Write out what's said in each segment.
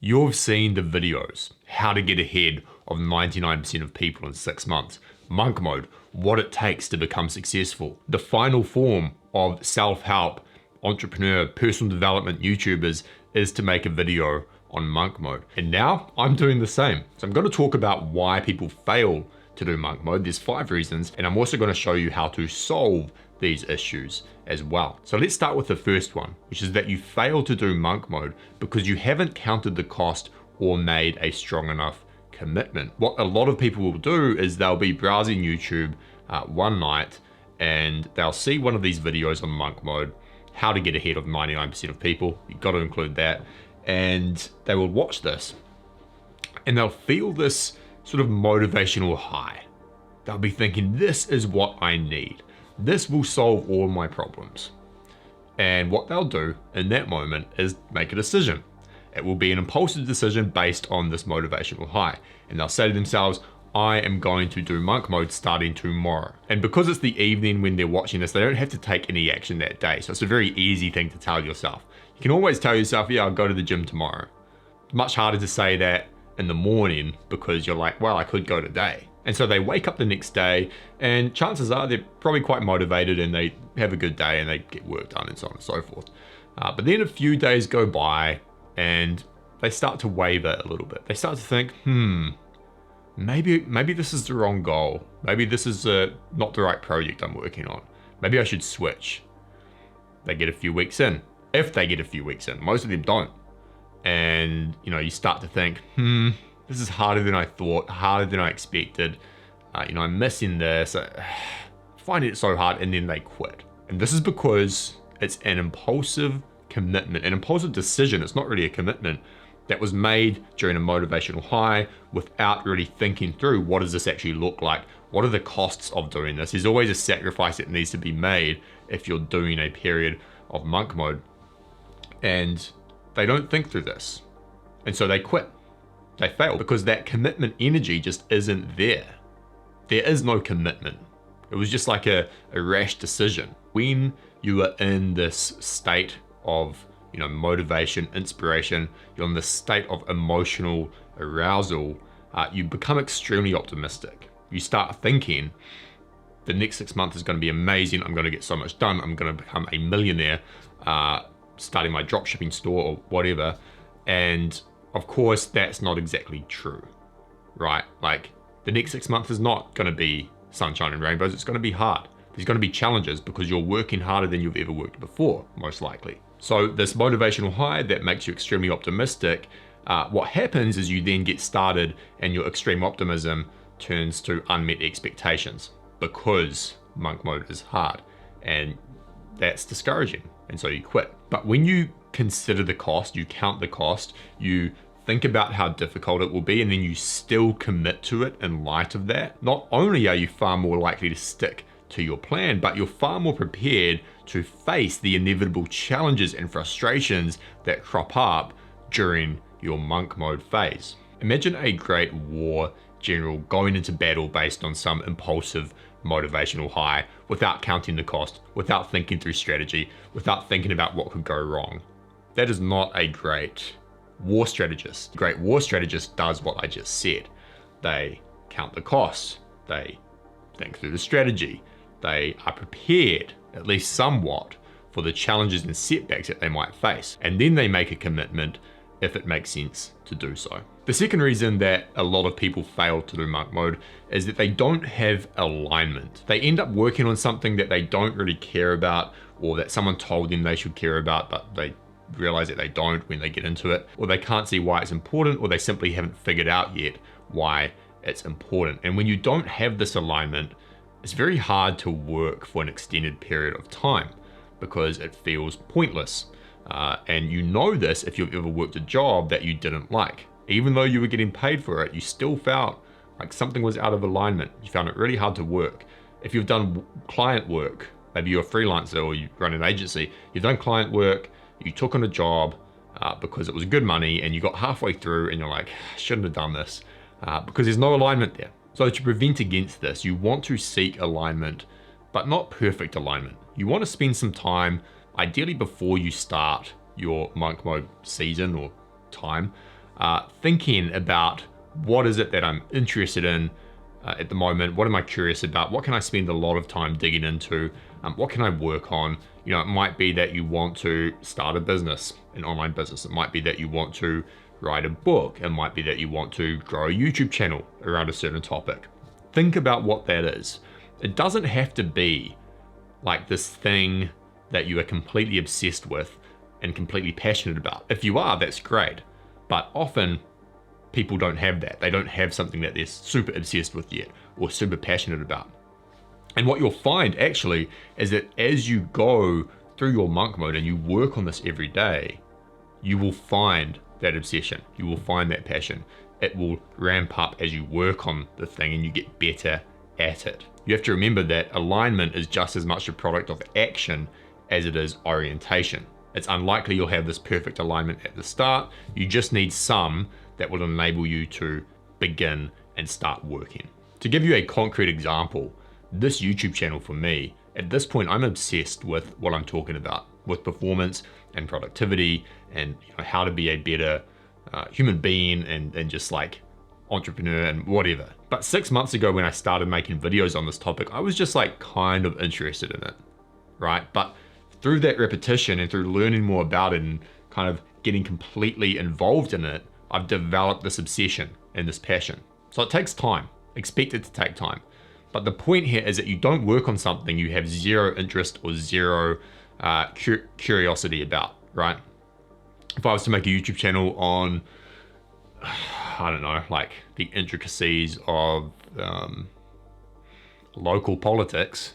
You've seen the videos, how to get ahead of 99% of people in 6 months, monk mode, what it takes to become successful, the final form of self-help, entrepreneur, personal development YouTubers is to make a video on monk mode. And now I'm doing the same. So I'm going to talk about why people fail to do monk mode. There's 5 reasons, and I'm also going to show you how to solve these issues as well. So let's start with the first one, which is that you fail to do monk mode because you haven't counted the cost or made a strong enough commitment. What a lot of people will do is they'll be browsing YouTube one night and they'll see one of these videos on monk mode, how to get ahead of 99% of people. You've got to include that. And they will watch this and they'll feel this sort of motivational high. They'll be thinking, this is what I need. This will solve all my problems. And what they'll do in that moment is make a decision. It will be an impulsive decision based on this motivational high. And they'll say to themselves, I am going to do monk mode starting tomorrow. And because it's the evening when they're watching this, they don't have to take any action that day. So it's a very easy thing to tell yourself. You can always tell yourself, yeah, I'll go to the gym tomorrow. It's much harder to say that in the morning because you're like, well, I could go today. And so they wake up the next day and chances are they're probably quite motivated and they have a good day and they get work done and so on and so forth. But then a few days go by and they start to waver a little bit. They start to think, maybe this is the wrong goal. Maybe this is not the right project I'm working on. Maybe I should switch. They get a few weeks in. If they get a few weeks in, most of them don't. And you start to think, this is harder than I thought, harder than I expected. I'm missing this. I find it so hard, and then they quit. And this is because it's an impulsive commitment, an impulsive decision. It's not really a commitment that was made during a motivational high without really thinking through, what does this actually look like? What are the costs of doing this? There's always a sacrifice that needs to be made if you're doing a period of monk mode. And they don't think through this. And so they quit. They fail because that commitment energy just isn't there. There is no commitment. It was just like a rash decision. When you are in this state of motivation, inspiration, you're in this state of emotional arousal, you become extremely optimistic. You start thinking, the next 6 months is going to be amazing. I'm going to get so much done. I'm going to become a millionaire, starting my dropshipping store or whatever. And of course, that's not exactly true, right? Like the next 6 months is not going to be sunshine and rainbows. It's going to be hard. There's going to be challenges because you're working harder than you've ever worked before, most likely. So this motivational high that makes you extremely optimistic, what happens is you then get started and your extreme optimism turns to unmet expectations because monk mode is hard and that's discouraging. And so you quit. But when you consider the cost, you count the cost, you think about how difficult it will be, and then you still commit to it in light of that, not only are you far more likely to stick to your plan, but you're far more prepared to face the inevitable challenges and frustrations that crop up during your monk mode phase. Imagine a great war general going into battle based on some impulsive motivational high without counting the cost, without thinking through strategy, without thinking about what could go wrong. That is not a great war strategist. A great war strategist does what I just said. They count the costs, they think through the strategy, they are prepared, at least somewhat, for the challenges and setbacks that they might face. And then they make a commitment if it makes sense to do so. The second reason that a lot of people fail to do monk mode is that they don't have alignment. They end up working on something that they don't really care about, or that someone told them they should care about, but they realize that they don't when they get into it, or they can't see why it's important, or they simply haven't figured out yet why it's important. And when you don't have this alignment, it's very hard to work for an extended period of time because it feels pointless. And you know this if you've ever worked a job that you didn't like. Even though you were getting paid for it, you still felt like something was out of alignment. You found it really hard to work. If you've done client work, maybe you're a freelancer or you run an agency, you've done client work, you took on a job because it was good money and you got halfway through and you're like, I shouldn't have done this because there's no alignment there. So to prevent against this, you want to seek alignment, but not perfect alignment. You want to spend some time, ideally before you start your monk mode season or time, thinking about what is it that I'm interested in at the moment, what am I curious about, what can I spend a lot of time digging into, what can I work on. You know, it might be that you want to start a business, an online business. It might be that you want to write a book. It might be that you want to grow a YouTube channel around a certain topic. Think about what that is. It doesn't have to be like this thing that you are completely obsessed with and completely passionate about. If you are, that's great. But often people don't have that. They don't have something that they're super obsessed with yet or super passionate about. And what you'll find actually is that as you go through your monk mode and you work on this every day, you will find that obsession. You will find that passion. It will ramp up as you work on the thing and you get better at it. You have to remember that alignment is just as much a product of action as it is orientation. It's unlikely you'll have this perfect alignment at the start. You just need some that will enable you to begin and start working. To give you a concrete example, this YouTube channel for me, at this point, I'm obsessed with what I'm talking about, with performance and productivity and how to be a better human being and just like entrepreneur and whatever. But 6 months ago when I started making videos on this topic, I was just like kind of interested in it, right? But through that repetition and through learning more about it and kind of getting completely involved in it, I've developed this obsession and this passion. So it takes time. Expect it to take time. But the point here is that you don't work on something you have zero interest or zero curiosity about, right? If I was to make a YouTube channel on, I don't know, like the intricacies of local politics,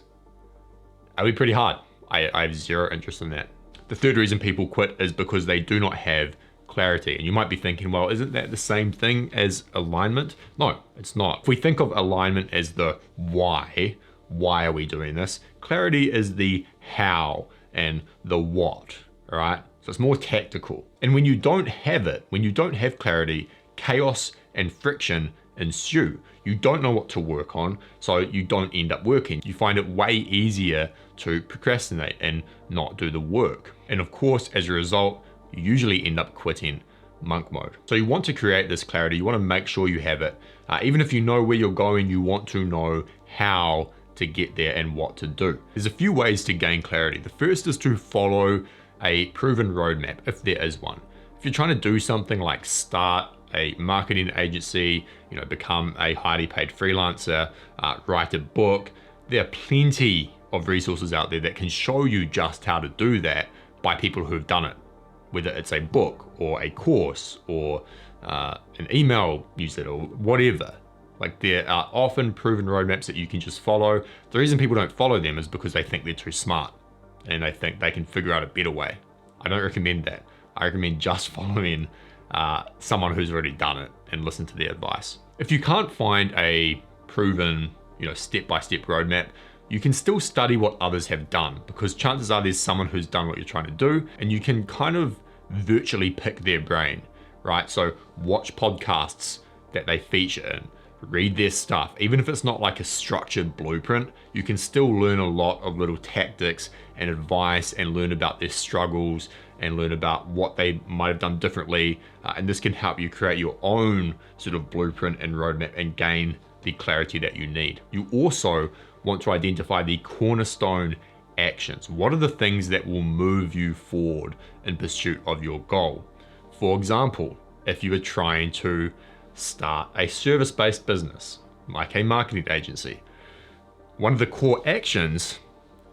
that would be pretty hard. I have zero interest in that. The third reason people quit is because they do not have clarity. And you might be thinking, well, isn't that the same thing as alignment? No, it's not. If we think of alignment as the why are we doing this? Clarity is the how and the what, all right? So it's more tactical. And when you don't have it, when you don't have clarity, chaos and friction ensue. You don't know what to work on, so you don't end up working. You find it way easier to procrastinate and not do the work. And of course, as a result, you usually end up quitting monk mode. So you want to create this clarity. You want to make sure you have it. Even if you know where you're going, you want to know how to get there and what to do. There's a few ways to gain clarity. The first is to follow a proven roadmap, if there is one. If you're trying to do something like start a marketing agency, become a highly paid freelancer, write a book, there are plenty of resources out there that can show you just how to do that by people who have done it. Whether it's a book or a course or an email newsletter or whatever. Like there are often proven roadmaps that you can just follow. The reason people don't follow them is because they think they're too smart and they think they can figure out a better way. I don't recommend that. I recommend just following someone who's already done it and listen to their advice. If you can't find a proven, step-by-step roadmap, you can still study what others have done, because chances are there's someone who's done what you're trying to do and you can kind of virtually pick their brain, right? So watch podcasts that they feature in, read their stuff. Even if it's not like a structured blueprint, you can still learn a lot of little tactics and advice and learn about their struggles and learn about what they might have done differently. And this can help you create your own sort of blueprint and roadmap and gain the clarity that you need. You also want to identify the cornerstone actions. What are the things that will move you forward in pursuit of your goal? For example, if you are trying to start a service-based business, like a marketing agency, one of the core actions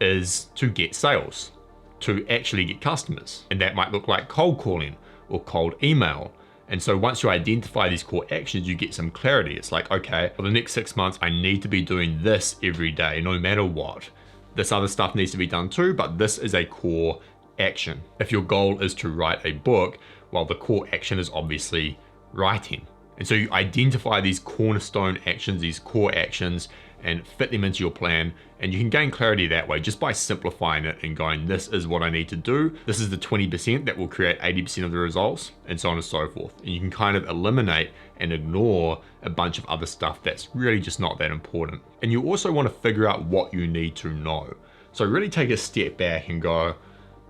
is to get sales, to actually get customers. And that might look like cold calling or cold email. And so once you identify these core actions, you get some clarity. It's like, okay, for the next 6 months, I need to be doing this every day, no matter what. This other stuff needs to be done too, but this is a core action. If your goal is to write a book, well, the core action is obviously writing. And so you identify these cornerstone actions, these core actions, and fit them into your plan. And you can gain clarity that way just by simplifying it and going, this is what I need to do. This is the 20% that will create 80% of the results, and so on and so forth. And you can kind of eliminate and ignore a bunch of other stuff that's really just not that important. And you also want to figure out what you need to know. So really take a step back and go,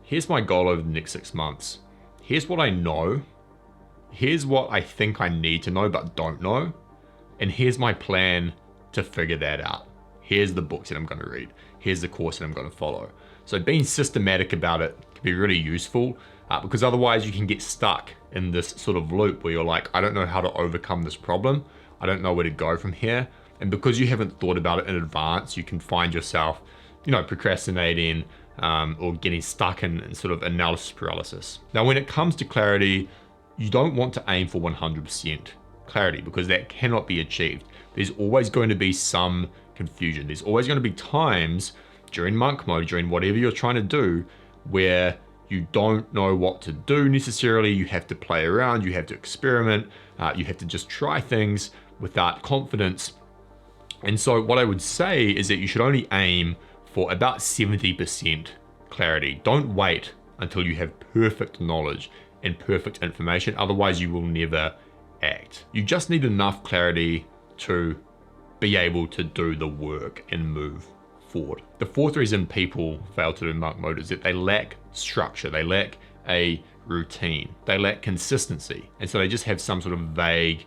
here's my goal over the next 6 months. Here's what I know. Here's what I think I need to know but don't know, and here's my plan to figure that out. Here's the books that I'm going to read. Here's the course that I'm going to follow. So being systematic about it can be really useful, because otherwise you can get stuck in this sort of loop where you're like, I don't know how to overcome this problem. I don't know where to go from here. And because you haven't thought about it in advance, you can find yourself, procrastinating or getting stuck in sort of analysis paralysis. Now, when it comes to clarity, you don't want to aim for 100% clarity because that cannot be achieved. There's always going to be some confusion. There's always going to be times during monk mode, during whatever you're trying to do, where you don't know what to do necessarily. You have to play around, you have to experiment, you have to just try things without confidence. And so what I would say is that you should only aim for about 70% clarity. Don't wait until you have perfect knowledge and perfect information, otherwise you will never act. You just need enough clarity to be able to do the work and move forward. The fourth reason people fail to do monk mode is that they lack structure, they lack a routine, they lack consistency, and so they just have some sort of vague,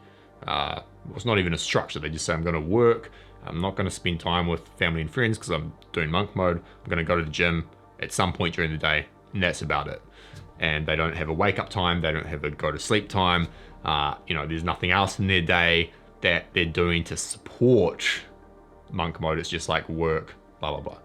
it's not even a structure. They just say, I'm going to work, I'm not going to spend time with family and friends because I'm doing monk mode, I'm going to go to the gym at some point during the day, and that's about it. And they don't have a wake up time, they don't have a go to sleep time, there's nothing else in their day that they're doing to support monk mode. It's just like work, blah, blah,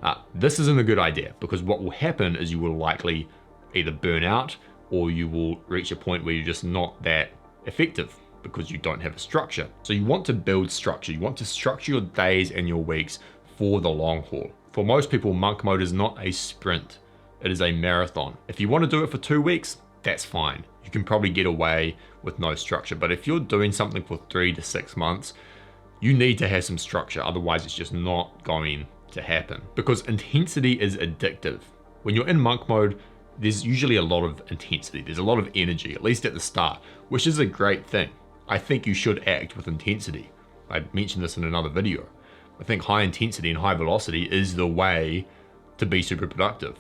blah. This isn't a good idea because what will happen is you will likely either burn out or you will reach a point where you're just not that effective because you don't have a structure. So you want to build structure. You want to structure your days and your weeks for the long haul. For most people, monk mode is not a sprint. It is a marathon. If you want to do it for 2 weeks, that's fine. You can probably get away with no structure. But if you're doing something for 3 to 6 months, you need to have some structure. Otherwise, it's just not going to happen because intensity is addictive. When you're in monk mode, there's usually a lot of intensity. There's a lot of energy, at least at the start, which is a great thing. I think you should act with intensity. I mentioned this in another video. I think high intensity and high velocity is the way to be super productive,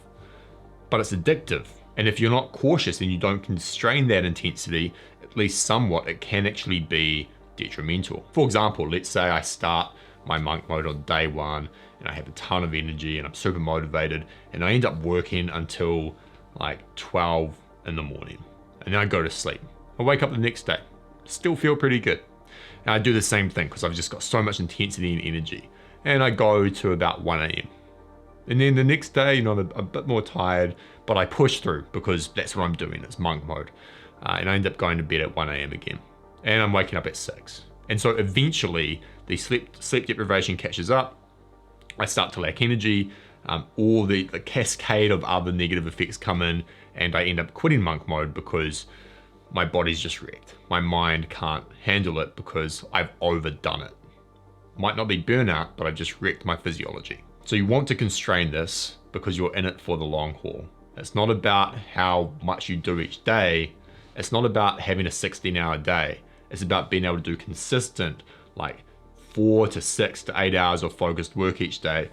but it's addictive. And if you're not cautious and you don't constrain that intensity, at least somewhat, it can actually be detrimental. For example, let's say I start my monk mode on day 1 and I have a ton of energy and I'm super motivated and I end up working until like 12 in the morning and then I go to sleep. I wake up the next day, still feel pretty good. And I do the same thing because I've just got so much intensity and energy, and I go to about 1 a.m. And then the next day, I'm a bit more tired, but I push through because that's what I'm doing. It's monk mode. And I end up going to bed at 1 a.m. again. And I'm waking up at 6. And so eventually the sleep deprivation catches up. I start to lack energy. All the cascade of other negative effects come in, and I end up quitting monk mode because my body's just wrecked. My mind can't handle it because I've overdone it. Might not be burnout, but I've just wrecked my physiology. So you want to constrain this because you're in it for the long haul. It's not about how much you do each day. It's not about having a 16-hour day. It's about being able to do consistent, like 4 to 6 to 8 hours of focused work each day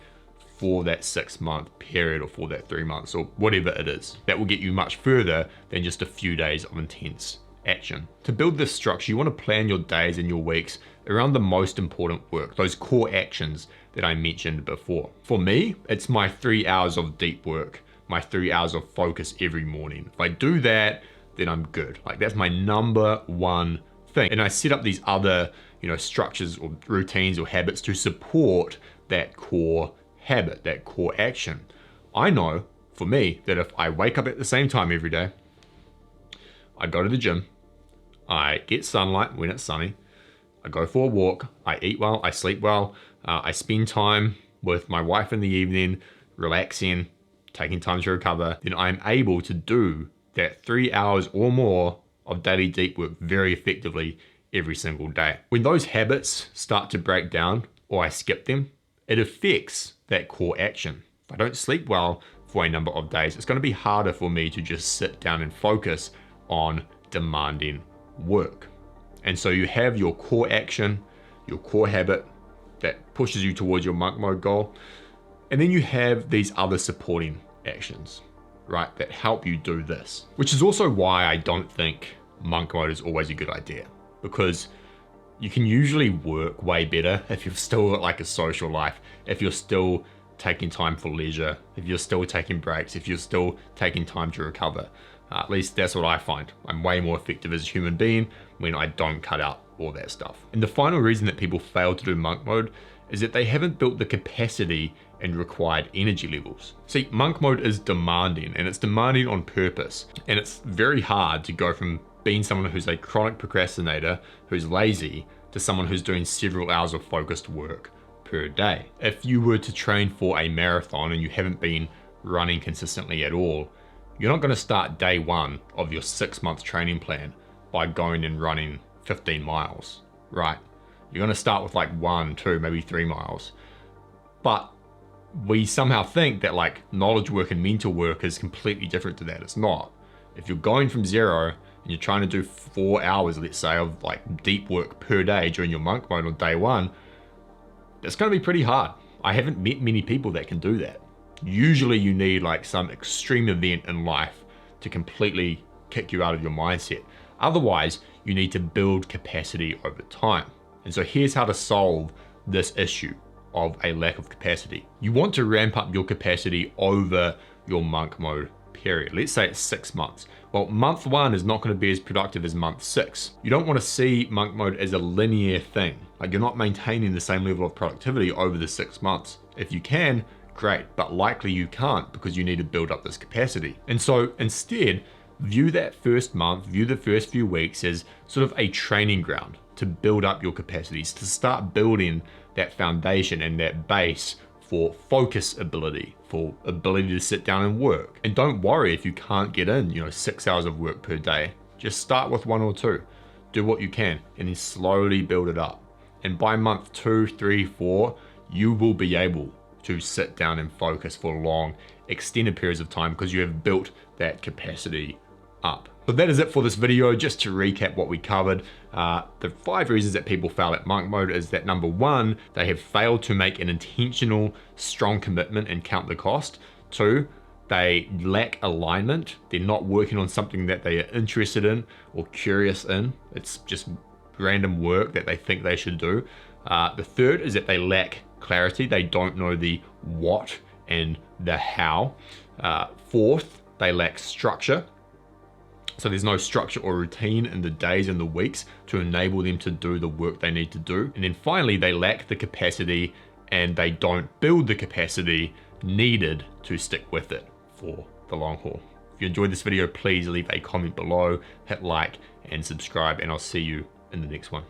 for that 6-month period or for that 3 months or whatever it is. That will get you much further than just a few days of intense action. To build this structure, you want to plan your days and your weeks around the most important work, those core actions that I mentioned before. For me, it's my 3 hours of deep work, my 3 hours of focus every morning. If I do that, then I'm good. Like that's my number one thing. And I set up these other, structures or routines or habits to support that core habit, that core action. I know for me that if I wake up at the same time every day, I go to the gym, I get sunlight when it's sunny, I go for a walk, I eat well, I sleep well, I spend time with my wife in the evening, relaxing, taking time to recover, then I'm able to do that 3 hours or more of daily deep work very effectively every single day. When those habits start to break down or I skip them, it affects that core action. If I don't sleep well for a number of days, it's going to be harder for me to just sit down and focus on demanding work. And so you have your core action, your core habit that pushes you towards your monk mode goal. And then you have these other supporting actions, right, that help you do this. Which is also why I don't think monk mode is always a good idea, because you can usually work way better if you've still got like a social life, if you're still taking time for leisure, if you're still taking breaks, if you're still taking time to recover. At least that's what I find. I'm way more effective as a human being when I don't cut out all that stuff. And the final reason that people fail to do monk mode is that they haven't built the capacity and required energy levels. See, monk mode is demanding, and it's demanding on purpose. And it's very hard to go from being someone who's a chronic procrastinator, who's lazy, to someone who's doing several hours of focused work per day. If you were to train for a marathon and you haven't been running consistently at all, you're not going to start day one of your 6-month training plan by going and running 15 miles, right? You're going to start with like 1, 2, maybe 3 miles. But we somehow think that like knowledge work and mental work is completely different to that. It's not. If you're going from 0 and you're trying to do 4 hours, let's say, of like deep work per day during your monk mode on day 1, that's going to be pretty hard. I haven't met many people that can do that. Usually you need like some extreme event in life to completely kick you out of your mindset. Otherwise, you need to build capacity over time. And so here's how to solve this issue of a lack of capacity. You want to ramp up your capacity over your monk mode period. Let's say it's 6 months. Well, month 1 is not going to be as productive as month 6. You don't want to see monk mode as a linear thing. Like, you're not maintaining the same level of productivity over the 6 months. If you can, great, but likely you can't, because you need to build up this capacity. And so instead, view that first month, view the first few weeks as sort of a training ground to build up your capacities, to start building that foundation and that base for focus ability, for ability to sit down and work. And don't worry if you can't get in, 6 hours of work per day. Just start with 1 or 2. Do what you can and then slowly build it up. And by month 2, 3, 4, you will be able to sit down and focus for long, extended periods of time, because you have built that capacity up. So that is it for this video. Just to recap what we covered, the 5 reasons that people fail at monk mode is that number 1, they have failed to make an intentional, strong commitment and count the cost. 2, they lack alignment. They're not working on something that they are interested in or curious in. It's just random work that they think they should do. The 3rd is that they lack clarity. They don't know the what and the how. 4th, they lack structure. So there's no structure or routine in the days and the weeks to enable them to do the work they need to do. And then finally, they lack the capacity and they don't build the capacity needed to stick with it for the long haul. If you enjoyed this video, please leave a comment below, hit like and subscribe, and I'll see you in the next one.